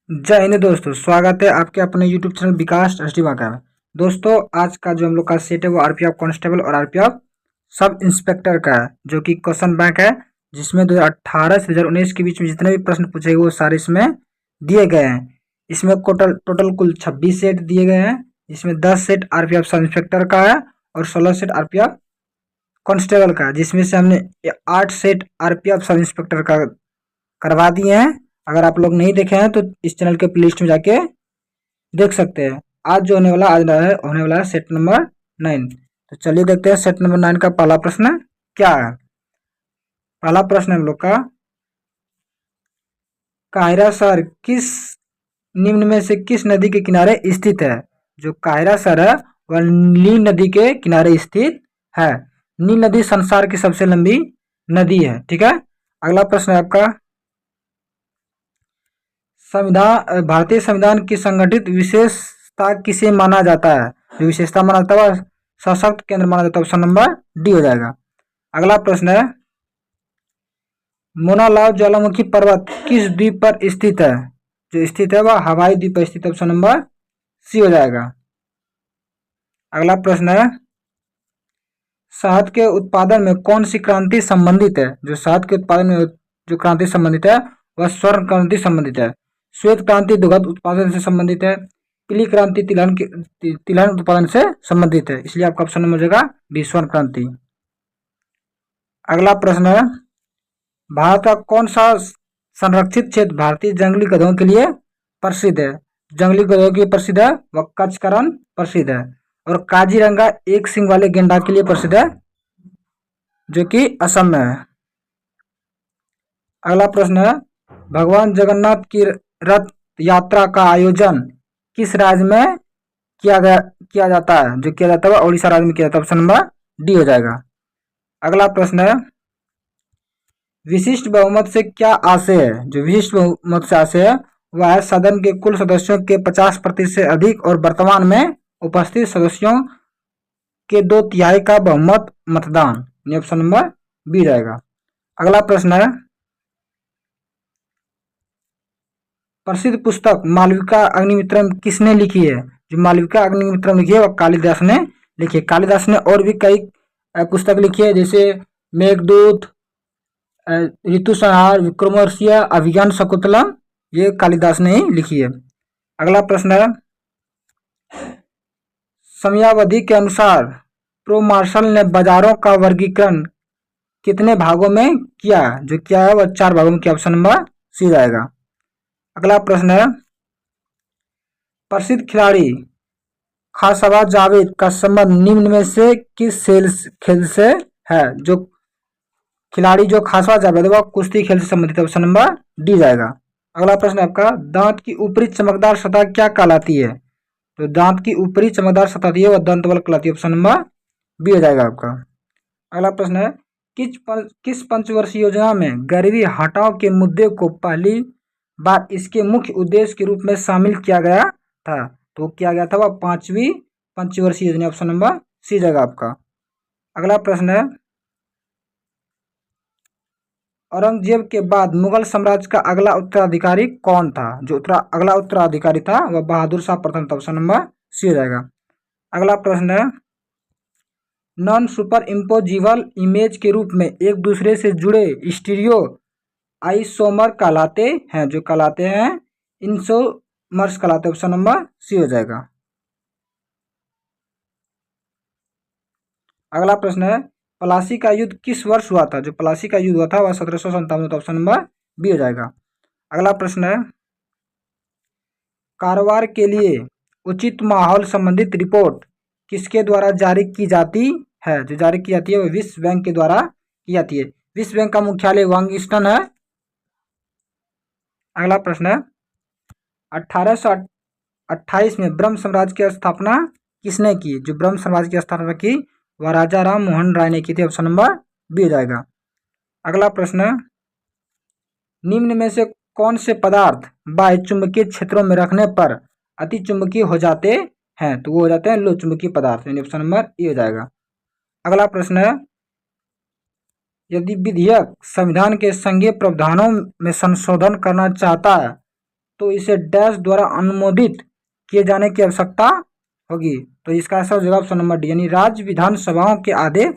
जय हिंद दोस्तों, स्वागत है आपके अपने यूट्यूब चैनल विकास का। दोस्तों, आज का जो हम लोग का सेट है वो आरपीएफ कांस्टेबल और आरपीएफ सब इंस्पेक्टर का है, जो कि क्वेश्चन बैंक है, जिसमें 2018 से 2019 के बीच में जितने भी प्रश्न पूछे गए वो सारे इसमें दिए गए हैं। इसमें टोटल कुल 26 सेट दिए गए हैं, जिसमें 10 सेट आरपीएफ सब इंस्पेक्टर का है और 16 सेट आरपीएफ कांस्टेबल का, जिसमें से हमने 8 सेट आरपीएफ सब इंस्पेक्टर का करवा दिए हैं। अगर आप लोग नहीं देखे हैं तो इस चैनल के प्लेलिस्ट में जाके देख सकते हैं। आज जो होने वाला है सेट नंबर 9। तो चलिए देखते हैं सेट नंबर 9 का पहला प्रश्न क्या है। पहला प्रश्न हम लोग का, काहिरा शहर किस निम्न में से किस नदी के किनारे स्थित है। जो काहिरा शहर है वह नील नदी के किनारे स्थित है। नील नदी संसार की सबसे लंबी नदी है। ठीक है, अगला प्रश्न है आपका, भारतीय संविधान की संगठित विशेषता किसे माना जाता है। जो विशेषता माना जाता है सशक्त केंद्र माना जाता है। ऑप्शन नंबर डी हो जाएगा। अगला प्रश्न है, मोनालाव ज्वालामुखी पर्वत किस द्वीप पर स्थित है। जो स्थित है वह हवाई द्वीप पर स्थित है। ऑप्शन नंबर सी हो जाएगा। अगला प्रश्न है, शहद के उत्पादन में कौन सी क्रांति संबंधित है। जो शहद के उत्पादन में जो क्रांति संबंधित है वह स्वर्ण क्रांति संबंधित है। श्वेत क्रांति दुग्ध उत्पादन से संबंधित है। पीली क्रांति तिलहन उत्पादन से संबंधित है, इसलिए आपका ऑप्शन नंबर हो जाएगा बी, स्वर्ण क्रांति। अगला प्रश्न है, भारत का कौन सा संरक्षित क्षेत्र भारतीय जंगली गधों के लिए प्रसिद्ध है। जंगली गधों के लिए प्रसिद्ध है वह कच्छ का रण प्रसिद्ध है, और काजीरंगा एक सिंग वाले गेंडा के लिए प्रसिद्ध है, जो कि असम में है। अगला प्रश्न है, भगवान जगन्नाथ की रथ यात्रा का आयोजन किस राज्य में किया जाता है। जो किया जाता है उड़ीसा राज्य में किया जाता है। ऑप्शन नंबर डी हो जाएगा। अगला प्रश्न है, विशिष्ट बहुमत से क्या आशय है। जो विशिष्ट बहुमत से आशय है वह है सदन के कुल सदस्यों के 50% से अधिक और वर्तमान में उपस्थित सदस्यों के 2/3 का बहुमत मतदान। ऑप्शन नंबर बी रहेगा। अगला प्रश्न है, प्रसिद्ध पुस्तक मालविका अग्निमित्रम किसने लिखी है। जो मालविका अग्निमित्रम लिखी है वह कालिदास ने लिखी है। कालिदास ने और भी कई पुस्तक लिखी है, जैसे मेघदूत, ऋतु संहार, विक्रमोर्वशीय, अभिज्ञान शकुंतलम, ये कालिदास ने ही लिखी है। अगला प्रश्न है, समयावधि के अनुसार प्रो मार्शल ने बाजारों का वर्गीकरण कितने भागों में किया। जो किया है वह 4 भागों में किया। ऑप्शन नंबर सी जाएगा। अगला प्रश्न है, प्रसिद्ध खिलाड़ी खासवा जावेद का संबंध निम्न में से किस खेल से है। जो खिलाड़ी जो खासवा जावेद वह कुश्ती खेल से संबंधित है। ऑप्शन नंबर डी जाएगा। अगला प्रश्न आपका, दांत की ऊपरी चमकदार सतह क्या कहलाती है। तो दांत की ऊपरी चमकदार सतह दी है वह दंत बल्क कहलाती है। ऑप्शन नंबर बी हो जाएगा आपका। अगला प्रश्न है, किस पंचवर्षीय योजना में गरीबी हटाओ के मुद्दे को पहली बार इसके मुख्य उद्देश्य के रूप में शामिल किया गया था। तो किया गया था वह 5वीं पंचवर्षीय योजना। ऑप्शन नंबर सी जाएगा आपका। अगला प्रश्न है, औरंगजेब के बाद मुगल साम्राज्य का अगला उत्तराधिकारी कौन था। जो अगला उत्तराधिकारी था वह बहादुर शाह प्रथम था। ऑप्शन नंबर सी हो जाएगा। अगला प्रश्न है, नॉन सुपर इम्पोजिबल इमेज के रूप में एक दूसरे से जुड़े स्टीरियो आइसोमर कहलाते हैं। जो कहलाते हैं इंसोमर्स कहलाते हैं। ऑप्शन नंबर सी हो जाएगा। अगला प्रश्न है, प्लासी का युद्ध किस वर्ष हुआ था। जो प्लासी का युद्ध हुआ था वह 1757। ऑप्शन नंबर बी हो जाएगा। अगला प्रश्न है, कारोबार के लिए उचित माहौल संबंधित रिपोर्ट किसके द्वारा जारी की जाती है। जो जारी की जाती है वह विश्व बैंक के द्वारा की जाती है। विश्व बैंक का मुख्यालय वाशिंगटन है। अगला प्रश्न है, 1828 में ब्रह्म साम्राज्य की स्थापना किसने की। जो ब्रह्म साम्राज्य की स्थापना की वह राजा राम मोहन राय ने की थी। ऑप्शन नंबर बी हो जाएगा। अगला प्रश्न, निम्न में से कौन से पदार्थ बाह्य चुंबकीय क्षेत्रों में रखने पर अति चुंबकीय हो जाते हैं। तो वो हो जाते हैं लो चुंबकीय पदार्थ। ऑप्शन नंबर ए हो जाएगा। अगला प्रश्न है, यदि विधेयक संविधान के संघीय प्रावधानों में संशोधन करना चाहता है तो इसे डैश द्वारा अनुमोदित किए जाने की आवश्यकता होगी। तो इसका सही जवाब ऑप्शन नंबर डी, यानी राज्य विधानसभाओं के आधे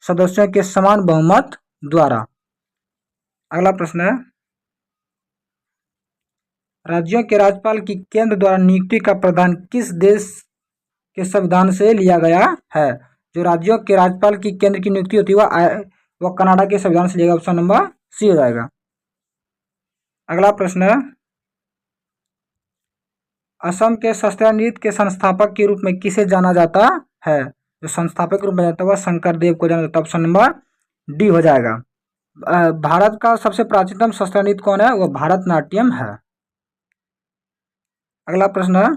सदस्यों के समान बहुमत द्वारा। अगला प्रश्न है, राज्यों के राज्यपाल की केंद्र द्वारा नियुक्ति का प्रावधान किस देश के संविधान से लिया गया है? जो राज्यों के राज्यपाल की केंद्र की नियुक्ति होती है वह कनाडा के संविधान से लिया गया। ऑप्शन नंबर सी हो जाएगा। अगला प्रश्न है, असम के शास्त्रीय नृत्य के संस्थापक के रूप में किसे जाना जाता है? जो संस्थापक के रूप में जाता है वह शंकरदेव को जाना जाता है। ऑप्शन नंबर डी हो जाएगा। भारत का सबसे प्राचीनतम शास्त्रीय नृत्य कौन है? वह भारतनाट्यम है। अगला प्रश्न है,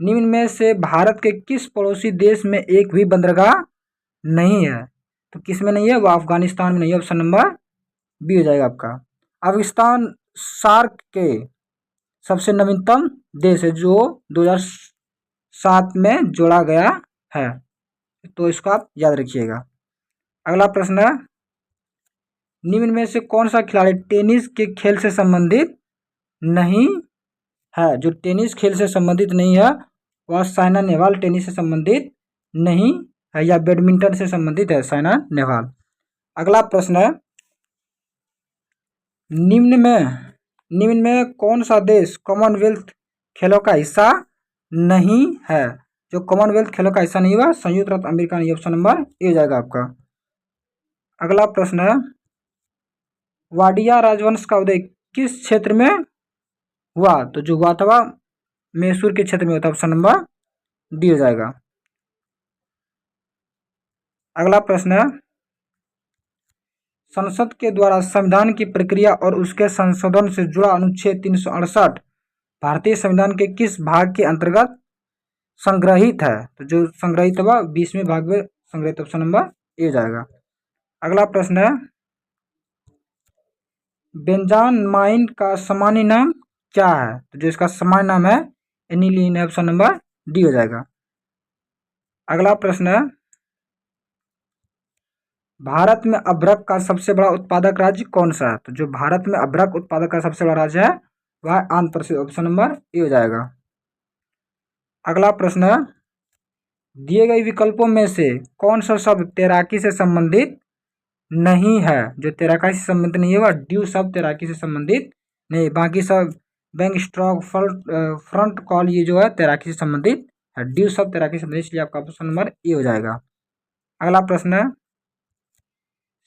निम्न में से भारत के किस पड़ोसी देश में एक भी बंदरगाह नहीं है? तो किस में नहीं है? वह अफगानिस्तान में नहीं है। ऑप्शन नंबर बी हो जाएगा आपका। अफगानिस्तान सार्क के सबसे नवीनतम देश है जो 2007 में जोड़ा गया है, तो इसको आप याद रखिएगा। अगला प्रश्न है, निम्न में से कौन सा खिलाड़ी टेनिस के खेल से संबंधित नहीं है? जो टेनिस खेल से संबंधित नहीं है वह साइना नेहवाल टेनिस से संबंधित नहीं है, या बैडमिंटन से संबंधित है साइना नेहवाल। अगला प्रश्न है, निम्न में कौन सा देश कॉमनवेल्थ खेलों का हिस्सा नहीं है? जो कॉमनवेल्थ खेलों का हिस्सा नहीं हुआ संयुक्त राज्य अमेरिका नहीं। ऑप्शन नंबर ए हो जाएगा आपका। अगला प्रश्न है, वाडिया राजवंश का उदय किस क्षेत्र में हुआ? तो जो हुआ था वह मैसूर के क्षेत्र में होता है। ऑप्शन नंबर डी हो जाएगा। अगला प्रश्न है, संसद के द्वारा संविधान की प्रक्रिया और उसके संशोधन से जुड़ा अनुच्छेद 368 भारतीय संविधान के किस भाग के अंतर्गत संग्रहित है? तो जो संग्रहित हुआ 20वें भाग में संग्रहित। ऑप्शन नंबर ए जाएगा। अगला प्रश्न है, बेंजामाइन का सामान्य नाम क्या है? तो जो इसका सामान्य नाम है एनिलीन है। ऑप्शन नंबर डी हो जाएगा। अगला प्रश्न है, भारत में अभ्रक का सबसे बड़ा उत्पादक राज्य कौन सा है? तो जो भारत में अभ्रक उत्पादक का सबसे बड़ा राज्य है वह Andhra Pradesh. Option number A हो जाएगा। अगला प्रश्न है, दिए गए विकल्पों में से कौन सा शब्द तैराकी से संबंधित नहीं है? जो तैराकी से संबंधित नहीं है वह ड्यू शब्द तैराकी से संबंधित नहीं, बाकी सब बैंक स्ट्रोक फ्रंट कॉल ये जो है तैराकी से संबंधित है। ड्यू शब्द तैराकी से संबंधित, इसलिए आपका ऑप्शन नंबर ए हो जाएगा। अगला प्रश्न है,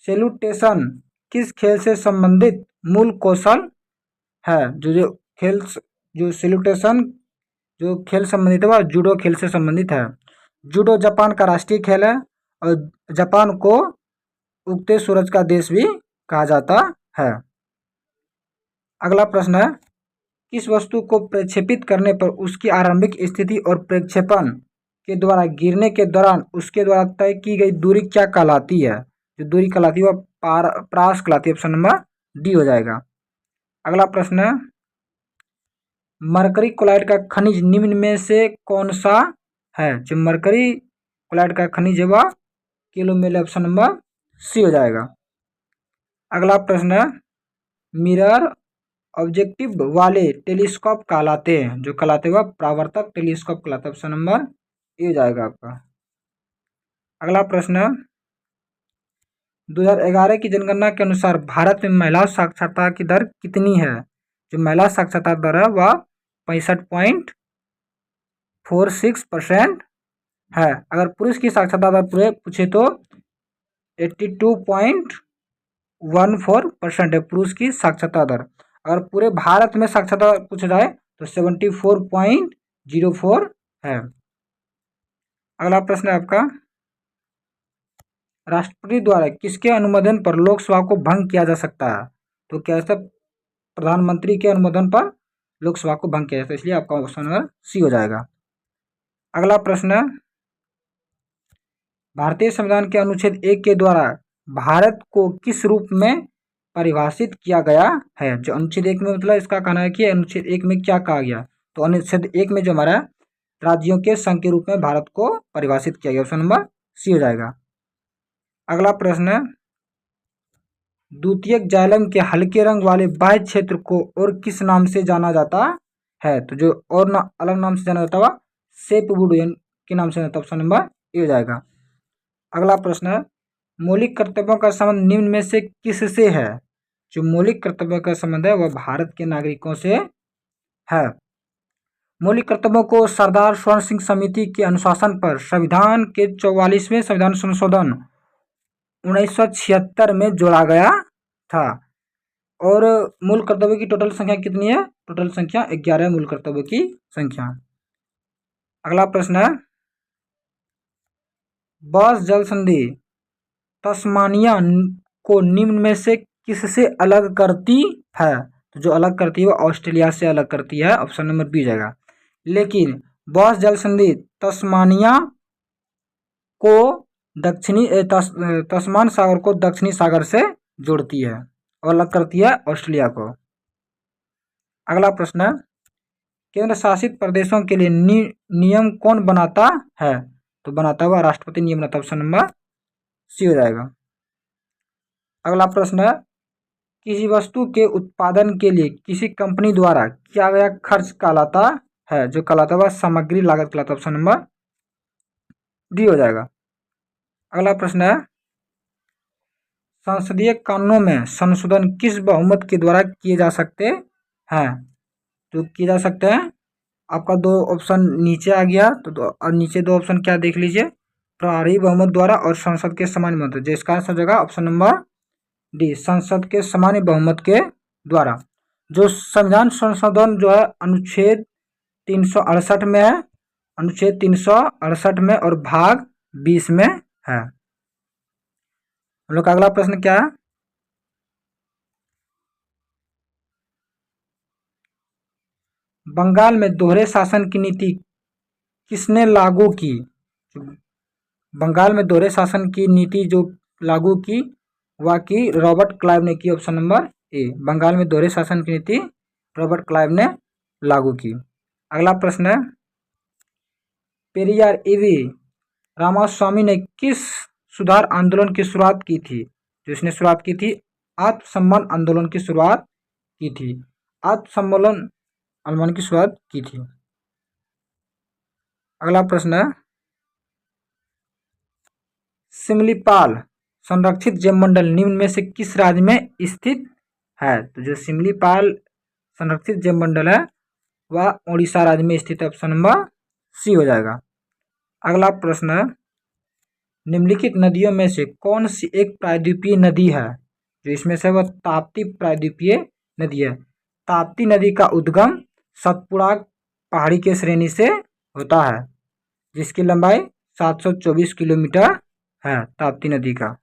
सैल्यूटेशन किस खेल से संबंधित मूल कौशल है? जो सैल्यूटेशन जो खेल संबंधित है वह जूडो खेल से संबंधित है। जूडो जापान का राष्ट्रीय खेल है और जापान को उगते सूरज का देश भी कहा जाता है। अगला प्रश्न है, किस वस्तु को प्रक्षेपित करने पर उसकी आरंभिक स्थिति और प्रक्षेपण के द्वारा गिरने के दौरान उसके द्वारा तय की गई दूरी क्या कहलाती है? जो दूरी कहलाती है वह प्रास कहलाती है। ऑप्शन नंबर डी हो जाएगा। अगला प्रश्न है, मरकरी क्लोराइड का खनिज निम्न में से कौन सा है? जो मरकरी क्लोराइड का खनिज है वह किलोमेल। ऑप्शन नंबर सी हो जाएगा। अगला प्रश्न है, मिरर ऑब्जेक्टिव वाले टेलीस्कोप कहलाते हैं? जो कहलाते हुआ परावर्तक टेलीस्कोप कहलाता है। ऑप्शन नंबर ए हो जाएगा आपका। अगला प्रश्न है, 2011 की जनगणना के अनुसार भारत में महिला साक्षरता की दर कितनी है? जो महिला साक्षरता दर है वह 65.46% है। अगर पुरुष की साक्षरता दर पूरे पूछे तो 82.14% है पुरुष की साक्षरता दर। अगर पूरे भारत में साक्षरता पूछा जाए तो 74.04 है। अगला प्रश्न है आपका, राष्ट्रपति द्वारा किसके अनुमोदन पर लोकसभा को भंग किया जा सकता है? तो क्या ऐसा प्रधानमंत्री के अनुमोदन पर लोकसभा को भंग किया जाता है, इसलिए आपका ऑप्शन नंबर सी हो जाएगा। अगला प्रश्न है, भारतीय संविधान के अनुच्छेद 1 के द्वारा भारत को किस रूप में परिभाषित किया गया है? जो अनुच्छेद 1 में मतलब इसका कहना है कि अनुच्छेद 1 में क्या कहा गया? तो अनुच्छेद 1 में जो हमारा राज्यों के संघ के रूप में भारत को परिभाषित किया गया। ऑप्शन नंबर सी हो जाएगा। अगला प्रश्न है, द्वितीयक जाइलम के हल्के रंग वाले बाह्य क्षेत्र को और किस नाम से जाना जाता है? तो जो और अलग नाम से जाना जाता है सेपवुड के नाम से जाता है। ऑप्शन नंबर ए हो जाएगा। अगला प्रश्न है, मौलिक कर्तव्यों का संबंध निम्न में से किससे है? जो मौलिक कर्तव्यों का संबंध है वह भारत के नागरिकों से है। मौलिक कर्तव्यों को सरदार स्वर्ण सिंह समिति के अनुशासन पर संविधान के 44वें संविधान संशोधन 1976 में जोड़ा गया था। और मूल कर्तव्यों की टोटल संख्या कितनी है? टोटल संख्या 11 मूल कर्तव्यों की संख्या। अगला प्रश्न है, बॉस जल संधि तस्मानिया को निम्न में से किससे अलग करती है? तो जो अलग करती है वो ऑस्ट्रेलिया से अलग करती है। ऑप्शन नंबर बी जाएगा। लेकिन बॉस जल संधि तस्मानिया को तस्मान सागर को दक्षिणी सागर से जोड़ती है और अलग करती है ऑस्ट्रेलिया को। अगला प्रश्न है, केंद्र शासित प्रदेशों के लिए नियम कौन बनाता है? तो बनाता हुआ राष्ट्रपति नियम बनाता है। ऑप्शन नंबर सी हो जाएगा। अगला प्रश्न है, किसी वस्तु के उत्पादन के लिए किसी कंपनी द्वारा किया गया खर्च कहलाता है? जो कहलाता हुआ सामग्री लागत कहलाता है। ऑप्शन नंबर डी हो जाएगा। अगला प्रश्न है, संसदीय कानूनों में संशोधन किस बहुमत के द्वारा किए जा सकते हैं? तो किए जा सकते हैं, आपका दो ऑप्शन नीचे आ गया तो और नीचे दो ऑप्शन क्या देख लीजिए, प्रभावी बहुमत द्वारा और संसद के सामान्य बहुमत। जो इसका आंसर होगा ऑप्शन नंबर डी, संसद के सामान्य बहुमत के द्वारा। जो संविधान संशोधन जो है अनुच्छेद 368 में है, अनुच्छेद 368 में और भाग 20 में है। हम लोग का अगला प्रश्न क्या है, बंगाल में दोहरे शासन की नीति किसने लागू की? बंगाल में दोहरे शासन की नीति जो लागू की वह की रॉबर्ट क्लाइव ने की। ऑप्शन नंबर ए, बंगाल में दोहरे शासन की नीति रॉबर्ट क्लाइव ने लागू की। अगला प्रश्न है, पेरियार ईवी रामास्वामी ने किस सुधार आंदोलन की शुरुआत की थी? जो इसने शुरुआत की थी आत्मसम्मान आंदोलन की शुरुआत की थी। आत्मसम्मान आंदोलन की शुरुआत की थी। अगला प्रश्न है, सिमलीपाल संरक्षित जैव मंडल निम्न में से किस राज्य में स्थित है? तो जो सिमलीपाल संरक्षित जैव मंडल है वह उड़ीसा राज्य में स्थित है। ऑप्शन नंबर सी हो जाएगा। अगला प्रश्न है, निम्नलिखित नदियों में से कौन सी एक प्रायद्वीपीय नदी है? जो इसमें से वह ताप्ती प्रायद्वीपीय नदी है। ताप्ती नदी का उद्गम सतपुड़ा पहाड़ी के श्रेणी से होता है जिसकी लंबाई 724 किलोमीटर है ताप्ती नदी का।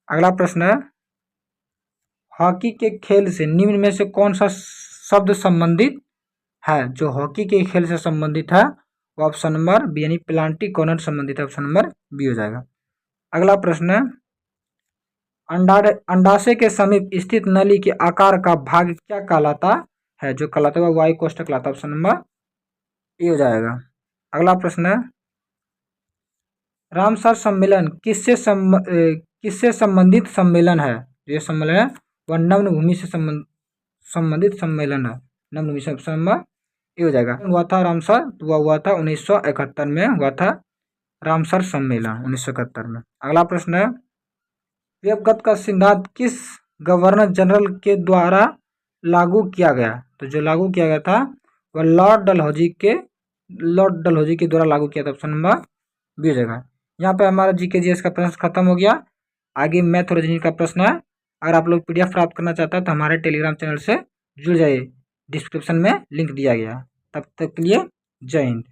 अगला प्रश्न है, हॉकी के खेल से निम्न में से कौन सा शब्द संबंधित है? जो हॉकी के खेल से संबंधित है वो ऑप्शन नंबर बी यानी प्लांटी कॉर्नर संबंधित है। ऑप्शन नंबर बी हो जाएगा। अगला प्रश्न है, अंडाशय के समीप स्थित नली के आकार का भाग क्या कहलाता है? जो कहलाता है वायु कोष्ठक कहलाता है। ऑप्शन नंबर ए हो जाएगा। अगला प्रश्न है, रामसर सम्मेलन किससे संबंधित सम्मेलन है? ये सम्मेलन है वह नम्न भूमि से संबंधित सम्मेलन है। नम्न भूमि से। ऑप्शन नंबर ए हो जाएगा। हुआ था रामसर, वह हुआ था 1971 में हुआ था रामसर सम्मेलन 1971 में। अगला प्रश्न है, वेबगत का सिद्धांत किस गवर्नर जनरल के द्वारा लागू किया गया? तो जो लागू किया गया था वह लॉर्ड डलहौजी के द्वारा लागू किया था। ऑप्शन नंबर बी हो जाएगा। यहाँ पे हमारा जीके जीएस का प्रश्न खत्म हो गया। आगे मैथ और रीजनिंग का प्रश्न है। अगर आप लोग पीडीएफ प्राप्त करना चाहते हैं तो हमारे टेलीग्राम चैनल से जुड़ जाइए, डिस्क्रिप्शन में लिंक दिया गया। तब तक के लिए जय हिंद।